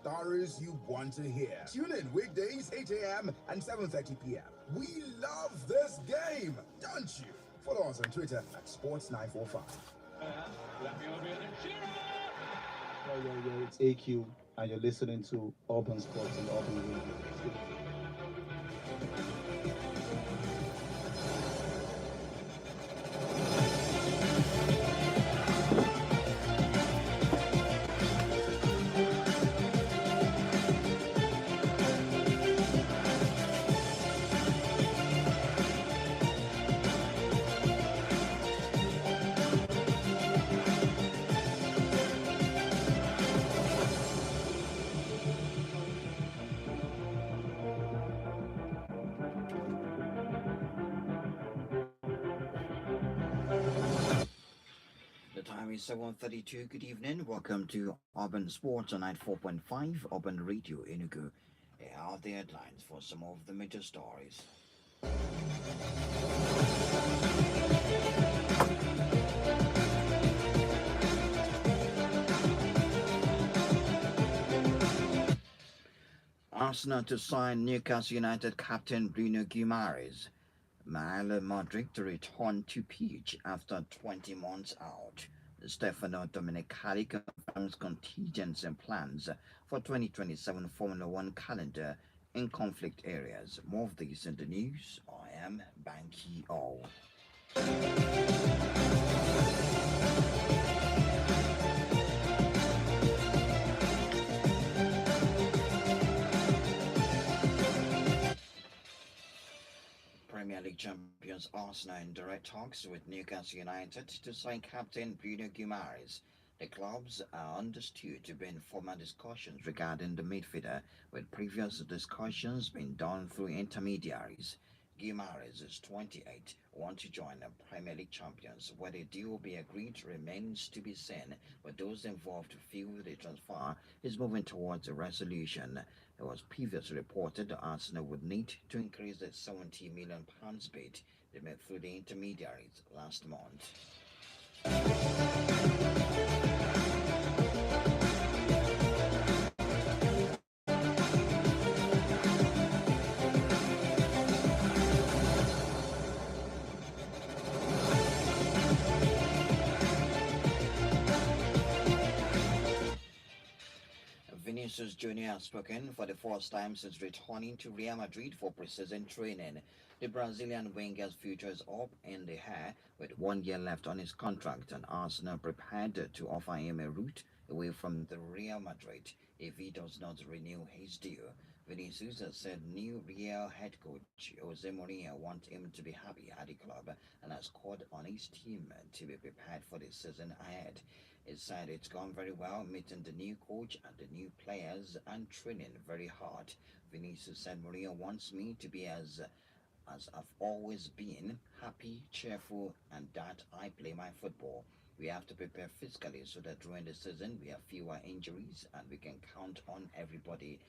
stories you want to hear. Tune in weekdays 8 a.m. and 7:30 p.m. We love this game, don't you? Follow us on Twitter at Sports945. Yo, it's AQ, and you're listening to Urban Sports and Urban Radio. Stay tuned. The time is 7:32. Good evening. Welcome to Urban Sports on 94.5 Urban Radio Enugu. Here are the headlines for some of the major stories. Arsenal to sign Newcastle United captain Bruno Guimaraes. Real Madrid to return to pitch after 20 months out. Stefano Domenicali confirms contingency and plans for 2027 Formula One calendar in conflict areas. More of these in the news. I am Banky O. Premier League champions Arsenal in direct talks with Newcastle United to sign captain Bruno Guimaraes. The clubs are understood to be in formal discussions regarding the midfielder, with previous discussions being done through intermediaries. Guimaraes is 28, want to join the Premier League champions. Whether a deal will be agreed remains to be seen, but those involved feel the transfer is moving towards a resolution. It was previously reported that Arsenal would need to increase the £70 million bid they made through the intermediaries last month. Vinicius Jr. has spoken for the first time since returning to Real Madrid for preseason training. The Brazilian winger's future is up in the air with 1 year left on his contract, and Arsenal prepared to offer him a route away from the Real Madrid if he does not renew his deal. Vinicius has said new Real head coach Jose Mourinho wants him to be happy at the club and has called on his team to be prepared for the season ahead. He said it's gone very well meeting the new coach and the new players and training very hard. Vinicius said Mourinho wants me to be as I've always been, happy, cheerful, and that I play my football. We have to prepare physically so that during the season we have fewer injuries and we can count on everybody.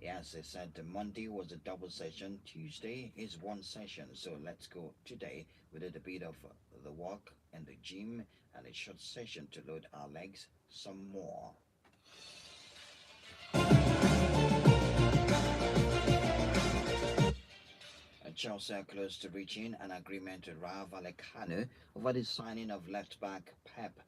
Yes, they said the Monday was a double session, Tuesday is one session. So let's go today. We did a bit of the walk in the gym and a short session to load our legs some more. Chelsea are close to reaching an agreement with Rayo Vallecano over the signing of left-back Pep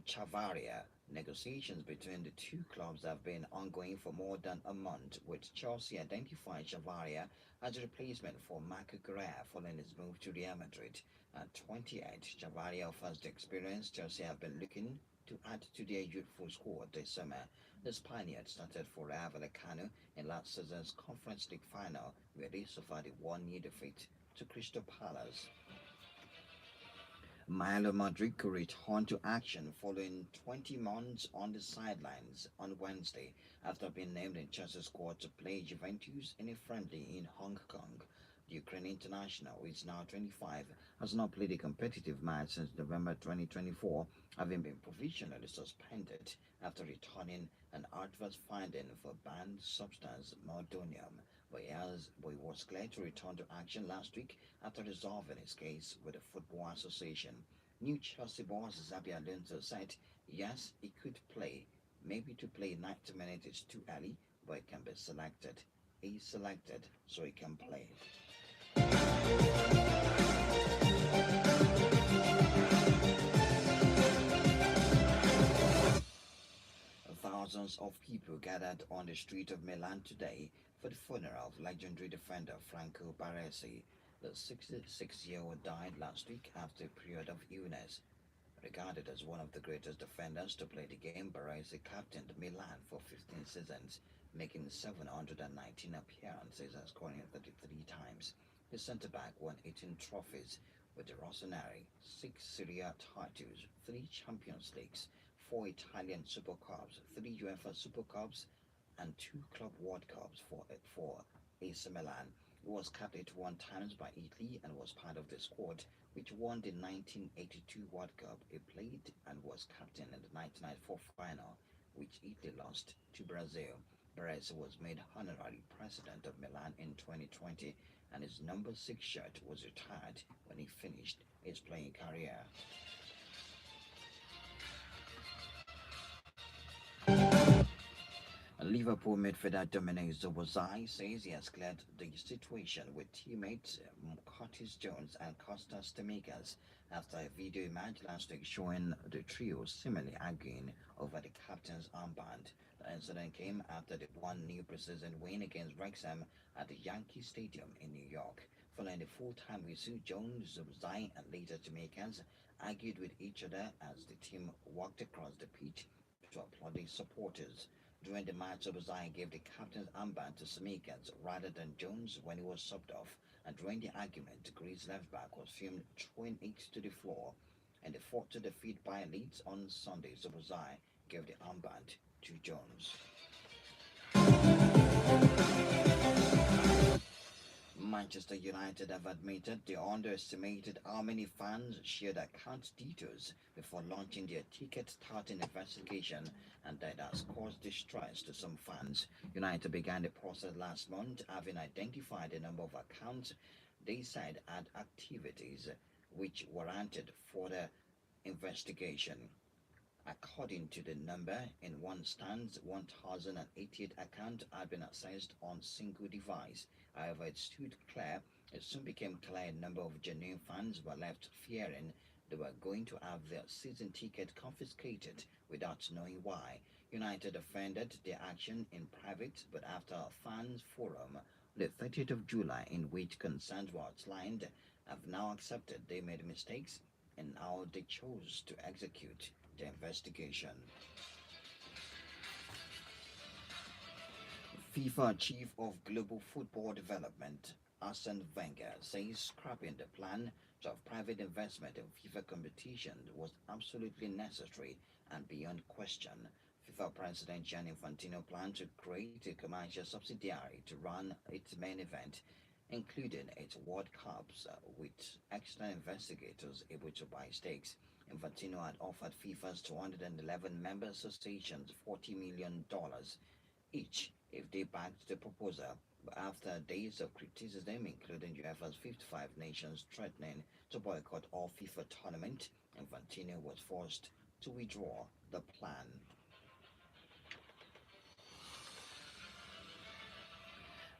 Chavaria. Negotiations between the two clubs have been ongoing for more than a month, with Chelsea identifying Chavaria as a replacement for Marco Correa following his move to Real Madrid. At 28, Chavaria offers the experience Chelsea have been looking to add to their youthful squad this summer. The Spaniard started for Rayo Vallecano in last season's Conference League final, where they suffered a 1-year defeat to Crystal Palace. Milo Madrid could return to action following 20 months on the sidelines on Wednesday after being named in Chelsea's squad to play Juventus in a friendly in Hong Kong. The Ukrainian international, who is now 25, has not played a competitive match since November 2024, having been provisionally suspended after returning an adverse finding for banned substance meldonium. But he was cleared to return to action last week after resolving his case with the Football Association. New Chelsea boss Xabi Alonso said, yes, he could play. Maybe to play 90 minutes is too early, but it can be selected. He's selected, so he can play. Thousands of people gathered on the street of Milan today for the funeral of legendary defender Franco Baresi. The 66-year-old died last week after a period of illness. Regarded as one of the greatest defenders to play the game, Baresi captained Milan for 15 seasons, making 719 appearances and scoring 33 times. The centre-back won 18 trophies with the Rossoneri, 6 Serie A titles, 3 Champions Leagues, 4 Italian Super Cups, 3 UEFA Super Cups, and 2 Club World Cups for AC Milan. He was capped 81 times by Italy and was part of the squad which won the 1982 World Cup. He played and was captain in the 1994 final, which Italy lost to Brazil. Baresi was made honorary president of Milan in 2020, and his number 6 shirt was retired when he finished his playing career. Liverpool midfielder Dominic Szoboszlai says he has cleared the situation with teammates Curtis Jones and Kostas Tsimikas after a video emerged last week showing the trio seemingly arguing over the captain's armband. The incident came after the 1-0 preseason win against Wrexham at the Yankee Stadium in New York. Following the full-time whistle, Jones, Szoboszlai, and later Tsimikas argued with each other as the team walked across the pitch to applaud the supporters. During the match, Szoboszlai gave the captain's armband to Tsimikas rather than Jones when he was subbed off, and during the argument, the Greece left-back was filmed throwing it to the floor. In the fought to defeat by Leeds on Sunday, Szoboszlai gave the armband to Jones. Manchester United have admitted they underestimated how many fans shared account details before launching their ticket touting investigation, and that has caused distress to some fans. United began the process last month, having identified a number of accounts they said had activities which warranted further investigation. According to the number, in one stance, 1,088 accounts had been accessed on single device. However, it soon became clear a number of genuine fans were left fearing they were going to have their season ticket confiscated without knowing why. United defended their action in private, but after a fans forum, the 30th of July, in which concerns were outlined, have now accepted they made mistakes and how they chose to execute the investigation. FIFA Chief of Global Football Development Arsene Wenger says scrapping the plan to have private investment in FIFA competition was absolutely necessary and beyond question. FIFA President Gianni Infantino planned to create a commercial subsidiary to run its main event, including its World Cups, with external investigators able to buy stakes. Infantino had offered FIFA's 211 member associations $40 million each if they backed the proposal. But after days of criticism, including UEFA's 55 nations threatening to boycott all FIFA tournament, Infantino was forced to withdraw the plan.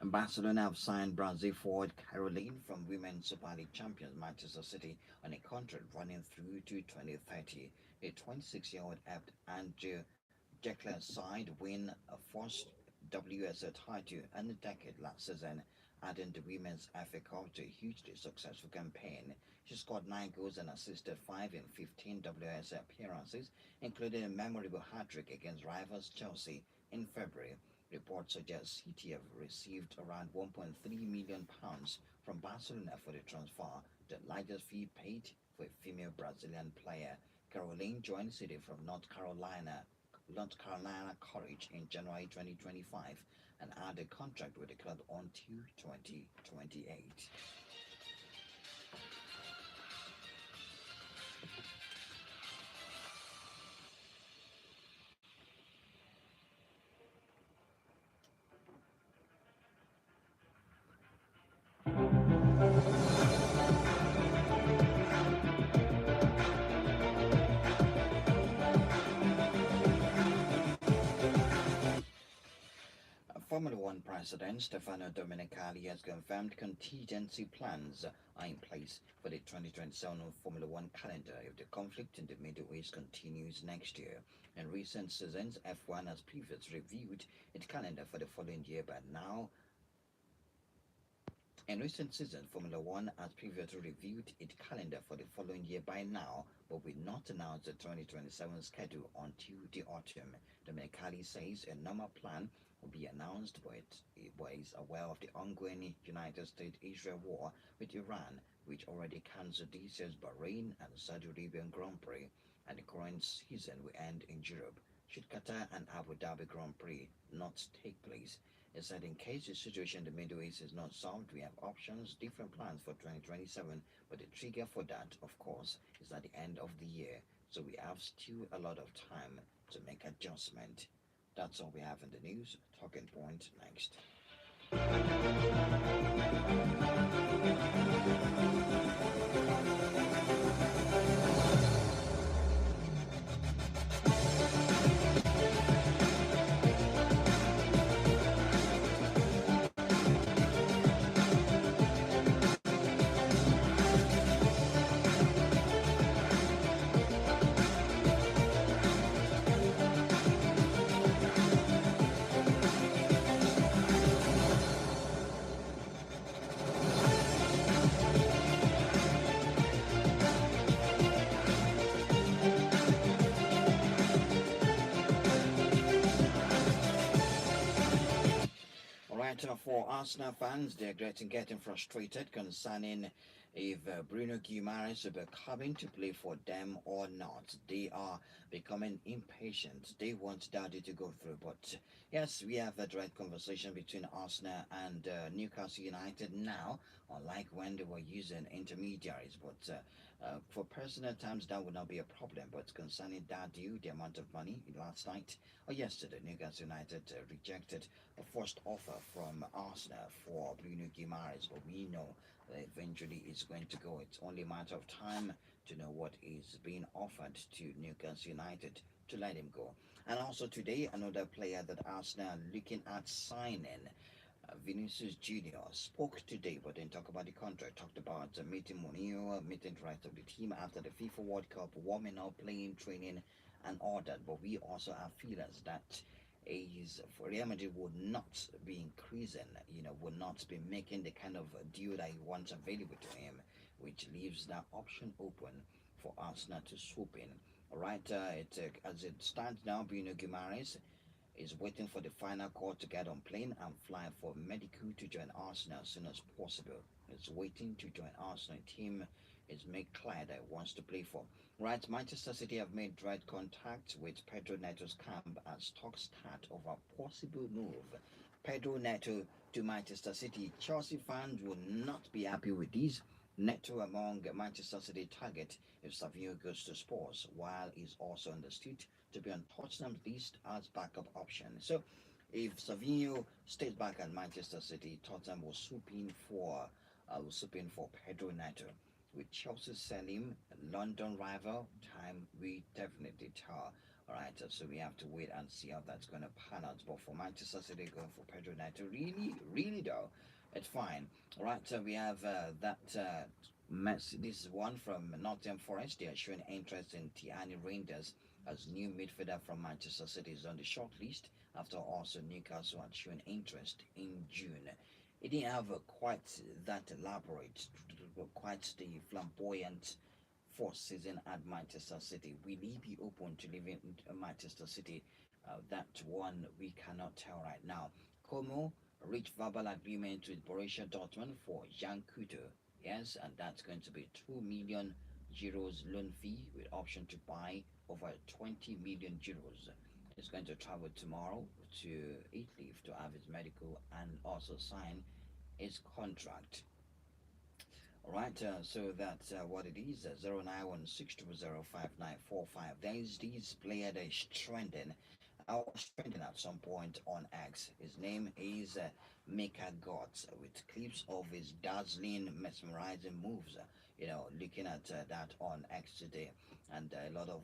Barcelona have signed Brazil forward Caroline from Women's Super League champions Manchester City on a contract running through to 2030. The 26-year-old helped Andrew Jekyll's side win a first WSL title in a decade last season, adding the Women's FA Cup to a hugely successful campaign. She scored 9 goals and assisted 5 in 15 WSL appearances, including a memorable hat-trick against rivals Chelsea in February. Reports suggest City have received around £1.3 million from Barcelona for the transfer, the largest fee paid for a female Brazilian player. Caroline joined City from North Carolina Courage in January 2025 and had a contract with the club until 2028. Formula One President Stefano Domenicali has confirmed contingency plans are in place for the 2027 Formula One calendar if the conflict in the Middle East continues next year. In recent seasons, F1 has previously reviewed its calendar for the following year, but now in recent seasons, Formula One has previously reviewed its calendar for the following year by now, but will not announce the 2027 schedule until the autumn. Domenicali says a normal plan will be announced, but it is aware of the ongoing United States-Israel war with Iran, which already cancelled this year's Bahrain and Saudi Arabian Grand Prix, and the current season will end in Europe. Should Qatar and Abu Dhabi Grand Prix not take place, it said in case the situation in the Middle East is not solved, we have options, different plans for 2027, but the trigger for that, of course, is at the end of the year, so we have still a lot of time to make adjustment. That's all we have in the news. Talking point next. Alright, for Arsenal fans, they're getting frustrated concerning if Bruno Guimaraes will be coming to play for them or not. They are becoming impatient. They want Daddy to go through. But yes, we have a direct conversation between Arsenal and Newcastle United now, unlike when they were using intermediaries. But for personal terms, that would not be a problem. But concerning that deal, the amount of money last night or yesterday, Newcastle United rejected a first offer from Arsenal for Bruno Guimaraes, but we know that eventually it's going to go. It's only a matter of time to know what is being offered to Newcastle United to let him go. And also today, another player that Arsenal are looking at signing, Vinicius Junior, spoke today, but didn't talk about the contract. Talked about meeting Mourinho, meeting the rest of the team after the FIFA World Cup, warming up, playing, training, and all that. But we also have feelers that is for Real Madrid would not be increasing, would not be making the kind of deal that he wants available to him, which leaves that option open for Arsenal to swoop in. All right, as it stands now, Bruno Guimaraes is waiting for the final call to get on plane and fly for medical to join Arsenal as soon as possible. It's waiting to join Arsenal. Team is made clear that it wants to play for. Right, Manchester City have made direct contact with Pedro Neto's camp as talks start of a possible move. Pedro Neto to Manchester City. Chelsea fans will not be happy with this. Neto among Manchester City target if Savio goes to Spurs, while he's also understood to be on Tottenham's list as backup option. So, if Savio stays back at Manchester City, Tottenham will swoop in for Pedro Neto. With Chelsea selling London rival, time we definitely tell. Alright, so we have to wait and see how that's going to pan out. But for Manchester City going for Pedro Neto, really though, it's fine. Alright, so we have this is one from Nottingham Forest. They are showing interest in Tiani Reinders as new midfielder from Manchester City is on the short list after also Newcastle had shown interest in June. It didn't have quite that elaborate, quite the flamboyant first season at Manchester City. Will he be open to leaving Manchester City? That one we cannot tell right now. Como reached verbal agreement with Borussia Dortmund for Jan Kuto. Yes, and that's going to be 2 million euros loan fee with option to buy over 20 million euros. He's going to travel tomorrow to Italy to have his medical and also sign his contract. Alright, so that's what it is, 0916205945. There is this player that is trending. I was trending at some point on X. His name is Mika Gods, with clips of his dazzling, mesmerizing moves. Looking at that on X today, and a lot of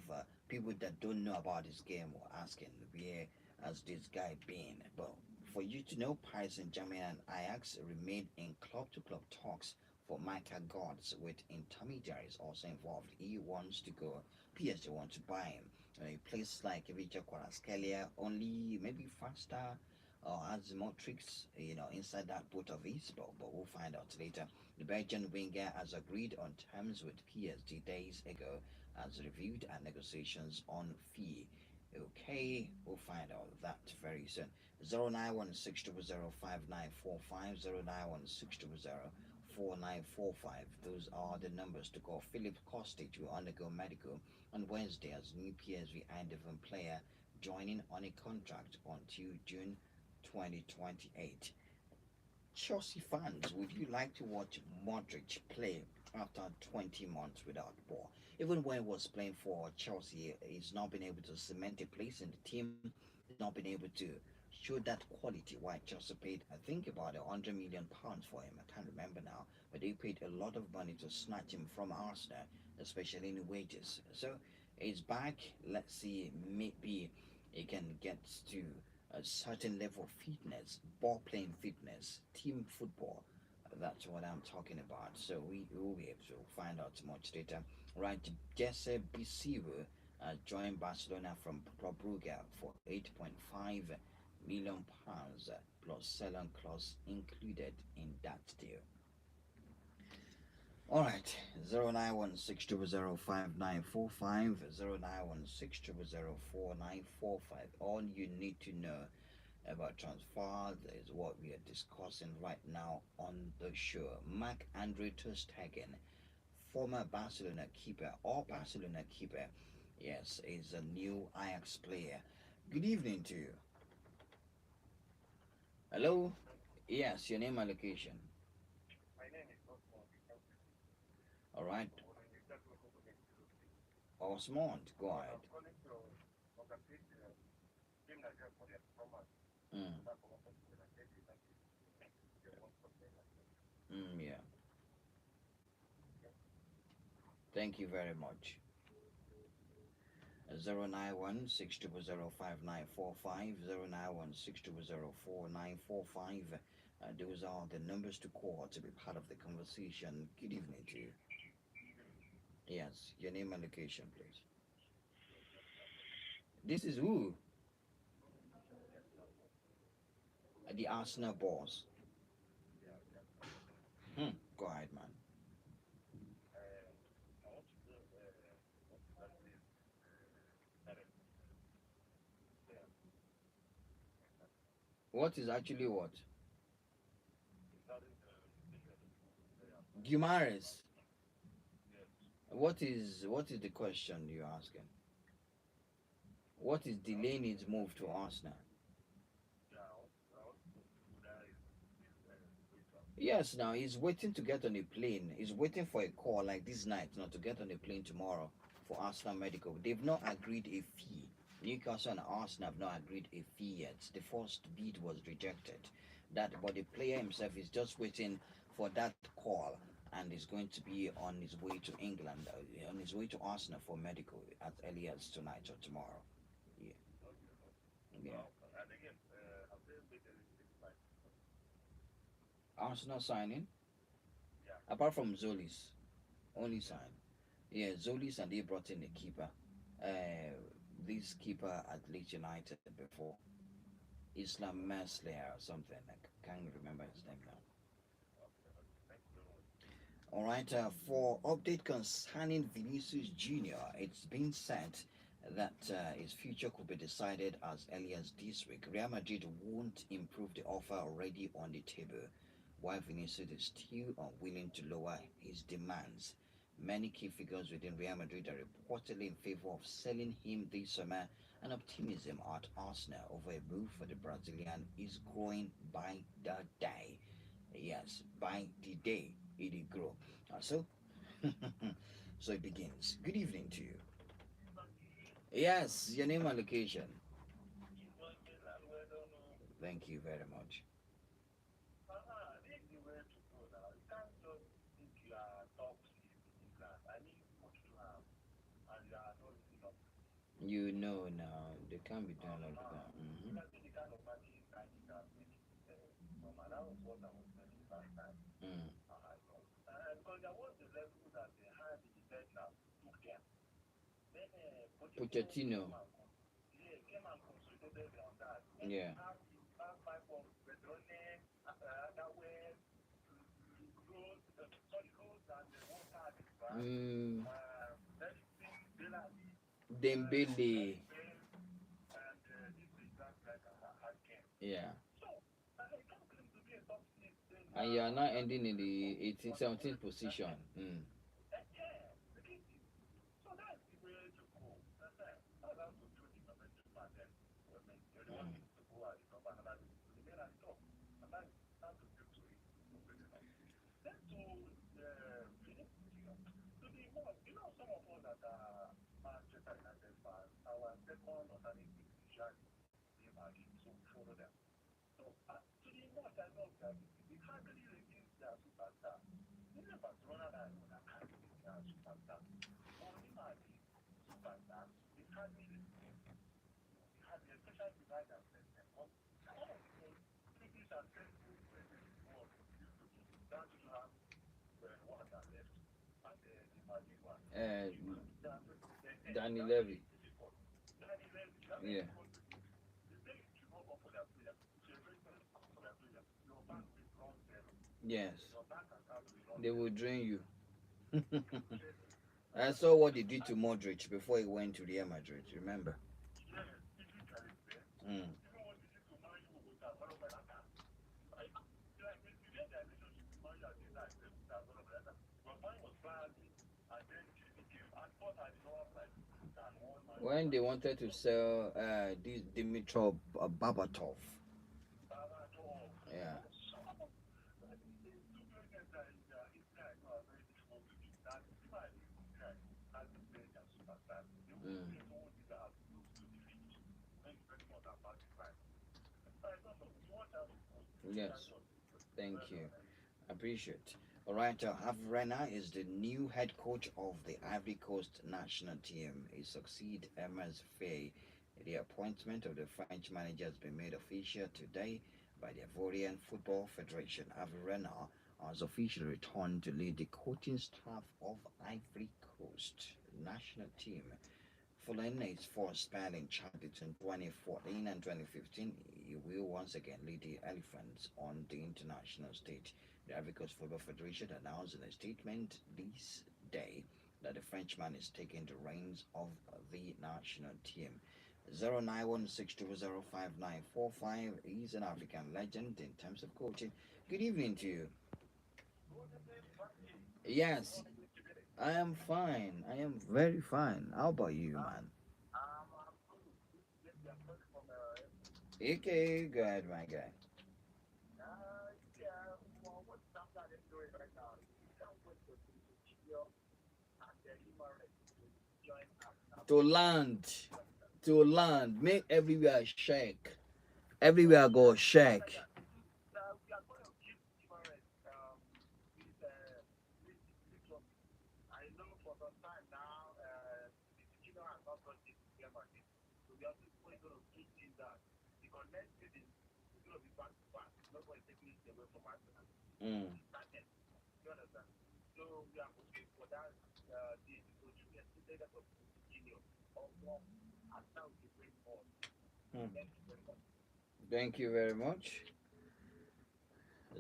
people that don't know about this game were asking, where has this guy been? But for you to know, Paris Saint-Germain and Ajax remain in club-to-club talks for Micah Gods, with intermediaries also involved. He wants to go. PSG want to buy him. A place like Richard Kvaratskhelia, only maybe faster or has more tricks, inside that boat of his, but we'll find out later. The Belgian winger has agreed on terms with PSG days ago, has reviewed our negotiations on fee. Okay, we'll find out that very soon. 0916005945, 0916004945. Those are the numbers to call. Philip Kostic will undergo medical on Wednesday as new PSV Eindhoven player, joining on a contract until June 2028. Chelsea fans, would you like to watch Modric play after 20 months without ball? Even when he was playing for Chelsea, he's not been able to cement a place in the team. He's not been able to show that quality. Why Chelsea paid, I think, about £100 million for him. I can't remember now, but they paid a lot of money to snatch him from Arsenal, especially in wages. So he's back. Let's see, maybe he can get to a certain level of fitness, ball playing fitness, team football. That's what I'm talking about. So we will be able to find out much later. Right, Jesse Bisiru joined Barcelona from Club Brugge for £8.5 million plus sell-on clause included in that deal. All right, 0916005945, 0916004945. All you need to know about transfer is what we are discussing right now on the show. Mark Andre Ter Stegen, former Barcelona keeper, or Barcelona keeper, yes, is a new Ajax player. Good evening to you. Hello? Yes, your name and location. All right. Osmond, go ahead. Mm, yeah. Thank you very much. 09162005945, 09162004945. Those are the numbers to call to be part of the conversation. Good evening to you. Yes, your name and location, please. This is who? The Arsenal boss. Go ahead, man. What is actually what? Gumares. What is the question you're asking? What is delaying his move to Arsenal? Yes, now he's waiting to get on a plane. He's waiting for a call like this night, not to get on a plane tomorrow for Arsenal Medical. They've not agreed a fee. Newcastle and Arsenal have not agreed a fee yet. The first bid was rejected. But the player himself is just waiting for that call, and is going to be on his way to England, on his way to Arsenal for medical as early as tonight or tomorrow. Yeah, yeah. Arsenal signing, apart from Zolis, only sign. Yeah, Zolis, and they brought in a keeper. This keeper at Leeds United before, Islam Meslier or something. I can't remember his name now. All right, for update concerning Vinicius Jr., it's been said that his future could be decided as early as this week. Real Madrid won't improve the offer already on the table, while Vinicius is still unwilling to lower his demands. Many key figures within Real Madrid are reportedly in favor of selling him this summer, and optimism at Arsenal over a move for the Brazilian is growing by the day. Yes, by the day it will grow. So, so it begins. Good evening to you. Yes, your name and location. Thank you very much. You know now, they can't be doing like that. Mm. Pochettino. Yeah. Mm. Dembele. Yeah. And you are now ending in the 18th, 17th position. Mm. Uh, Danny Levy. Yeah. Yes. They will drain you. I saw what they did to Modric before he went to Real Madrid. Remember? Mm. When they wanted to sell this Dimitrov Babatov. Yeah. Mm. Yes. Thank you. Appreciate. All right, Avrena is the new head coach of the Ivory Coast national team. He succeed Emer's Faye. The appointment of the French manager has been made official today by the Ivorian Football Federation. Avrena has officially returned to lead the coaching staff of Ivory Coast national team. Following his first spell in charge between 2014 and 2015, he will once again lead the Elephants on the international stage. The Ivory Coast Football Federation announced in a statement this day that the Frenchman is taking the reins of the national team. 0916205945 is an African legend in terms of coaching. Good evening to you. Yes, I am fine. I am very fine. How about you, man? Okay, good, my guy. To land, to land, make everywhere shake. Everywhere go shake. Mm. Mm. Thank you very much.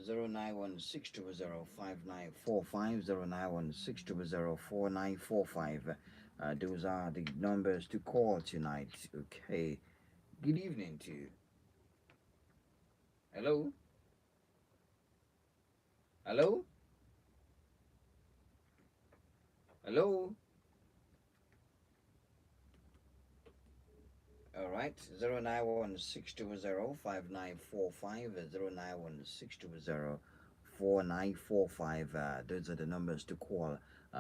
0916205945 0916204945. Those are the numbers to call tonight. Okay. Good evening to you. Hello? Hello? Hello? All right. 0916205945 0916204945. Those are the numbers to call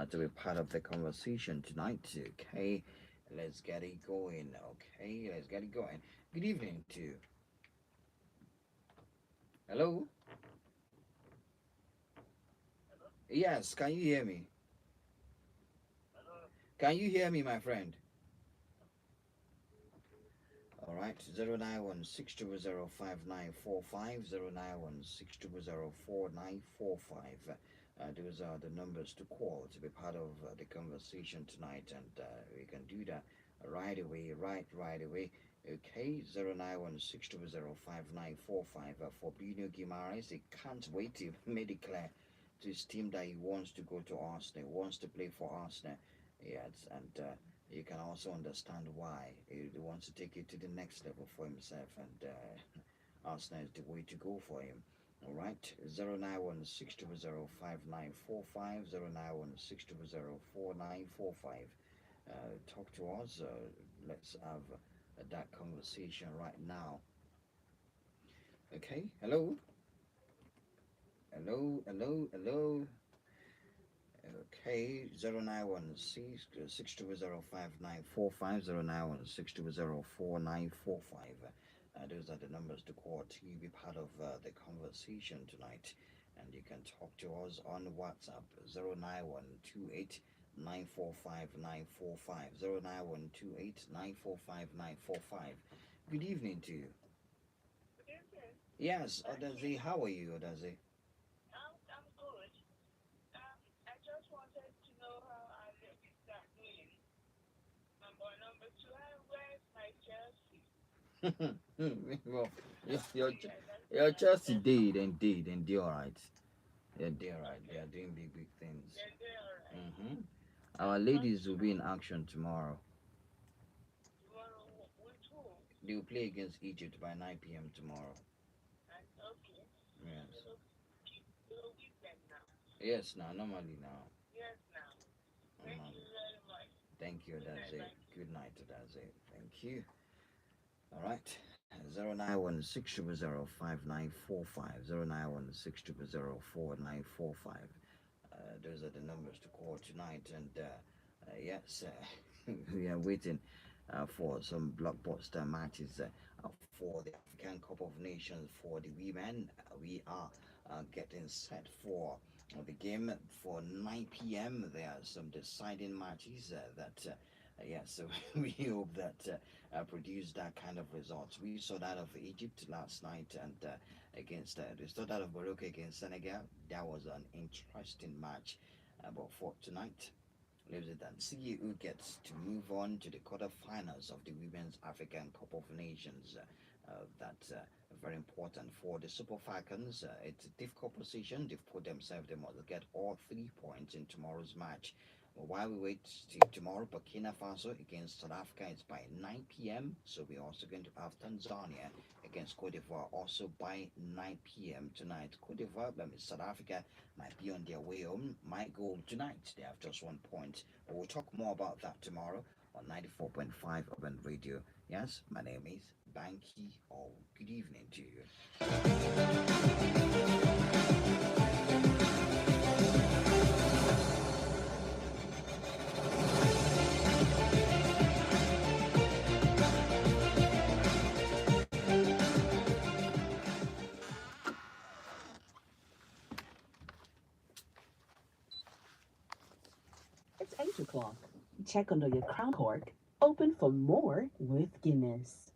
to be part of the conversation tonight. Okay. Let's get it going. Okay. Let's get it going. Good evening to you. Hello? Yes. Can you hear me? Can you hear me, my friend? All right. right, 09162059545, 09162044945. Those are the numbers to call to be part of the conversation tonight, and we can do that right away, right away. Okay, 09162059545. For Bruno Guimaraes, he can't wait to make it clear to his team that he wants to go to Arsenal, wants to play for Arsenal. Yes, and you can also understand why he wants to take it to the next level for himself, and Arsenal is the way to go for him. All right, 09162059545, 09162044945. Talk to us. Let's have that conversation right now. Okay, hello, hello. Okay, 09162059545, 09162044945. Those are the numbers to call to be part of the conversation tonight. And you can talk to us on WhatsApp 09128 945 Good evening to you. Yes, Odazi, how are you, Odazi? I'm good. I just wanted to know how our ladies are doing. Number two, where's my Chelsea? Well, your Chelsea did all right. They're all right. They are doing big things. They're alright. Our ladies will be in action tomorrow. Tomorrow, with who? They will play against Egypt by 9 p.m. tomorrow. And okay. Yes. We'll give them now. Yes, now, normally now. Yes, now. Thank you very much. Thank you, Good night, Odaze. bye. Good night, Odaze. Thank you. All right. 09160059545, 09160044945. Those are the numbers to call tonight. And yes, we are waiting for some blockbuster matches for the African Cup of Nations for the women. We are getting set for the game for 9 p.m. There are some deciding matches that. Yeah, so we hope that produce that kind of results. We saw that of Egypt last night, and against we saw that of Morocco against Senegal. That was an interesting match. But for tonight, leaves it and see who gets to move on to the quarterfinals of the Women's African Cup of Nations. That's very important for the Super Falcons. It's a difficult position. They've put themselves, they must get all 3 points in tomorrow's match. Well, while we wait till tomorrow, Burkina Faso against South Africa is by 9 p.m. So we're also going to have Tanzania against Cote d'Ivoire also by 9 p.m. tonight. Cote d'Ivoire, South Africa might be on their way home, might go tonight. They have just 1 point. But we'll talk more about that tomorrow on 94.5 Urban Radio. Yes, my name is Banky. Oh, good evening to you. It's 8 o'clock. Check under your crown cork. Open for more with Guinness.